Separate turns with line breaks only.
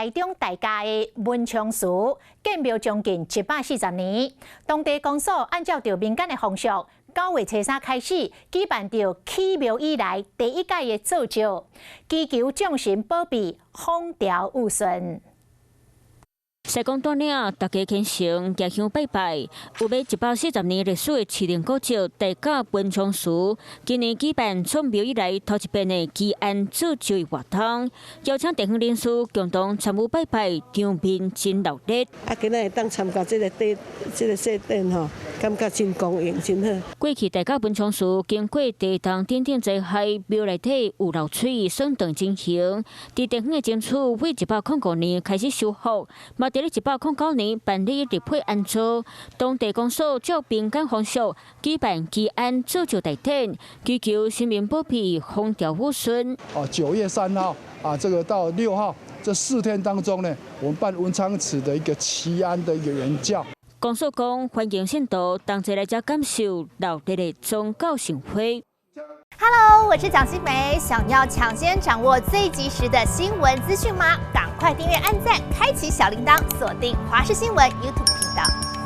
台中大家的文昌祠建庙将近140年，当地公所按照着民间的风俗，9月初3开始举办着起庙以来第一届的造醮，祈求众神保庇，风调雨顺。
西贡端岭，大家虔诚迎香拜拜。有要140年历史的市林古迹地甲文昌祠，今年举办创庙以来头一遍的祈安造醮的活动，邀请地方人士共同参与拜拜，场面真热烈。
今仔会当参加这个祭典吼，感觉真光荣，真好。
过去地甲文昌祠经过地堂点点灾害，庙内底有漏水、算断情形。伫地方的争取为105年开始修复，嘛伫咧109年办理立配安造，当地公所照民间风俗举办祈安造醮大典，祈求神明保庇，风调雨顺。
9月3号这个到6号这4天当中呢，我们办文昌祠的一个祈安的一个原教。
公所讲，欢迎信徒同齐来遮感受热烈的宗教盛会。
Hello， 我是蒋欣梅。想要抢先掌握最及时的新闻资讯吗？赶快订阅、按赞、开启小铃铛，锁定华视新闻 YouTube 频道。